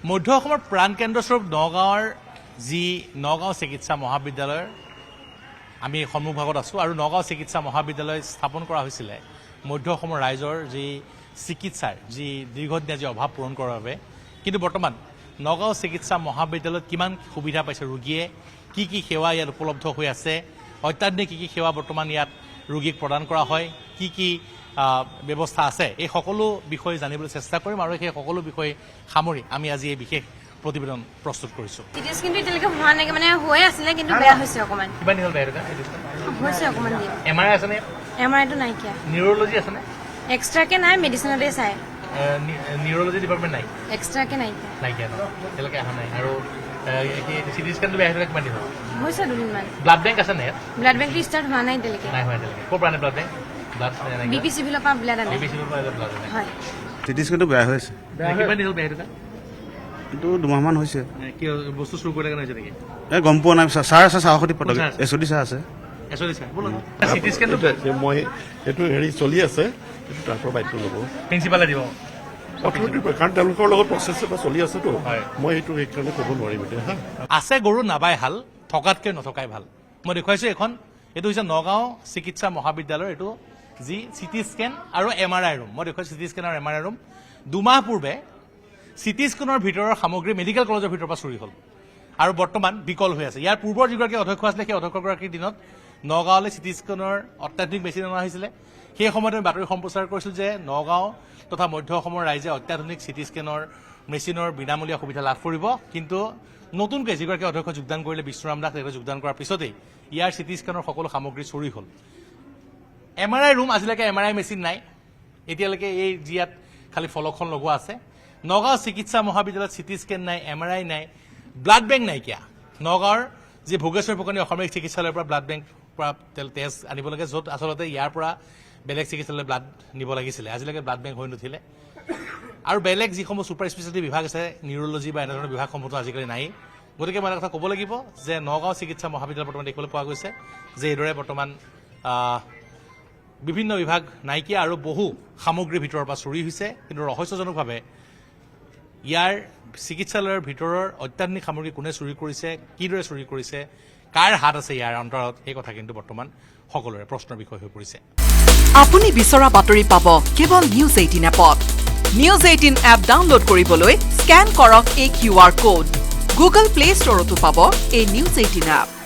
মধ্য অসমৰ প্ৰাণ কেন্দ্ৰস্বৰূপ নগাঁৱৰ যি নগাঁও চিকিৎসা মহাবিদ্যালয়ৰ আমি সন্মুখভাগত আছোঁ আৰু নগাঁও চিকিৎসা মহাবিদ্যালয় স্থাপন কৰা হৈছিলে মধ্য অসমৰ ৰাইজৰ যি চিকিৎসাৰ যি দীৰ্ঘদিনীয়া যি অভাৱ পূৰণ কৰাৰ বাবে কিন্তু বৰ্তমান নগাঁও চিকিৎসা মহাবিদ্যালয়ত কিমান সুবিধা পাইছে ৰোগীয়ে কি সেৱা ইয়াত উপলব্ধ হৈ আছে অত্যাধুনিক কি সেৱা বৰ্তমান ইয়াত ৰোগীক প্ৰদান কৰা হয় কি ব্যৱস্থা আছে এই সকলো বিষয় জানিবলৈ চেষ্টা কৰিম আৰু সেই সকলো বিষয় সামৰি আমি আজি এই বিশেষ প্ৰতিবেদন প্ৰস্তুত কৰিছোঁ চিটি স্কেনটো এতিয়ালৈকে হোৱা নাই মানে হৈ আছিলে কিন্তু বেয়া হৈছে অকমান কিমান দিন হ'ল বেয়া হৈছে অকমান দিন এমআৰআই আছেনে এমআৰআইটো নাইকিয়া নিউৰলজি আছেনে এক্সট্ৰাকে নাই মেডিচিনতে চাই নিউৰলজি ডিপাৰ্টমেণ্ট নাই এক্সট্ৰাকে নাইকিয়া ন এতিয়ালৈকে অহা নাই আৰু চিটি স্কেনটো বেয়া হৈছিলে কিমান দিন হ'ল হৈছে দুদিনমান ব্লাড বেংক আছে নে ইয়াত ব্লাড বেংকটো ষ্টাৰ্ট হোৱা নাই এতিয়ালৈকে নাই হোৱা এতিয়ালৈকে ক'ৰ পৰা আনে ব্লাড বেংক বিপি চিভিলৰ পৰা ব্লাড আনে হয় চিটি স্কেনটো বেয়া হৈ আছে কিমান দিন হ'ল বেয়া হৈছে কিন্তু দুমাহমান হৈছে কি বস্তু চুৰ কৰিলে কেনে হৈছে নেকি এই গম পোৱা নাই ছাৰ আছে ছাৰৰ সৈতে পটক এচডি ছাৰ আছে চিটি স্কেনটো মই এইটো হেৰি চলি আছে এইটো তাৰ পৰা বাইকটো ল'ব প্ৰিন্সিপালে দিব কাৰণ তেওঁলোকৰ লগত প্ৰচেছ এটা চলি আছেতো মই এইটো সেইকাৰণে ক'ব নোৱাৰিম এতিয়া হা আছে গৰু নাবাই হাল থকাতকৈ নথকাই ভাল মই দেখুৱাইছোঁ এখন এইটো হৈছে নগাঁও চিকিৎসা মহাবিদ্যালয়ৰ এইটো যি চিটি স্কেন আৰু এমআৰআই ৰুম মই দেখুৱাইছোঁ চিটি স্কেন আৰু এমআৰআই ৰুম দুমাহ পূৰ্বে চিটি স্কেনৰ ভিতৰৰ সামগ্ৰী মেডিকেল কলেজৰ ভিতৰৰ পৰা চুৰি হ'ল আৰু বৰ্তমান বিকল হৈ আছে ইয়াৰ পূৰ্বৰ যিগৰাকী অধ্যক্ষ আছিলে সেই অধ্যক্ষগৰাকীৰ দিনত নগাঁৱলৈ চিটি স্কেনৰ অত্যাধুনিক মেচিন অনা হৈছিলে সেই সময়ত আমি বাতৰি সম্প্ৰচাৰ কৰিছিলোঁ যে নগাঁও তথা মধ্য অসমৰ ৰাইজে অত্যাধুনিক চিটি স্কেনৰ মেচিনৰ বিনামূলীয়া সুবিধা লাভ কৰিব কিন্তু নতুনকৈ যিগৰাকী অধ্যক্ষ যোগদান কৰিলে বিশ্বৰাম দাস তেখেতে যোগদান কৰাৰ পিছতেই ইয়াৰ চিটি স্কেনৰ সকলো সামগ্ৰী চুৰি হ'ল এমআৰআই ৰুম আজিলৈকে এমআৰআই মেচিন নাই এতিয়ালৈকে এই যি ইয়াত খালি ফলকখন লগোৱা আছে নগাঁও চিকিৎসা মহাবিদ্যালয়ত চিটি স্কেন নাই এমআৰআই নাই ব্লাড বেংক নাইকিয়া নগাঁৱৰ যি ভোগেশ্বৰ ফুকনী অসামৰিক চিকিৎসালয়ৰ পৰা ব্লাড বেংক পৰা তেজ আনিব লাগে য'ত আচলতে ইয়াৰ পৰা বেলেগ চিকিৎসালয়লৈ ব্লাড নিব লাগিছিলে আজিলৈকে ব্লাড বেংক হৈ নুঠিলে আৰু বেলেগ যিসমূহ ছুপাৰ স্পেচিয়েলিটি বিভাগ আছে নিউৰলজি বা এনেধৰণৰ বিভাগসমূহতো আজিকালি নাই গতিকে মই এটা কথা ক'ব লাগিব যে নগাঁও চিকিৎসা মহাবিদ্যালয় বৰ্তমান দেখিবলৈ পোৱা গৈছে যে এইদৰে বৰ্তমান বিভিন্ন বিভাগ নাইকিয়া আৰু বহু সামগ্ৰীৰ ভিতৰৰ পৰা চুৰি হৈছে কিন্তু ৰহস্যজনকভাৱে ইয়াৰ চিকিৎসালয়ৰ ভিতৰৰ অত্যাধুনিক সামগ্ৰী কোনে চুৰি কৰিছে কিদৰে চুৰি কৰিছে কাৰ হাত আছে ইয়াৰ অন্তৰত সেই কথা কিন্তু বৰ্তমান সকলোৰে প্ৰশ্নৰ বিষয় হৈ পৰিছে আপুনি বিচৰা বাতৰি পাব কেৱল নিউজ 18 এপত নিউজ 18 এপ ডাউনলোড কৰিবলৈ স্কেন কৰক এই QR কোড গুগল প্লে ষ্টৰতো পাব এই নিউজ 18 এপ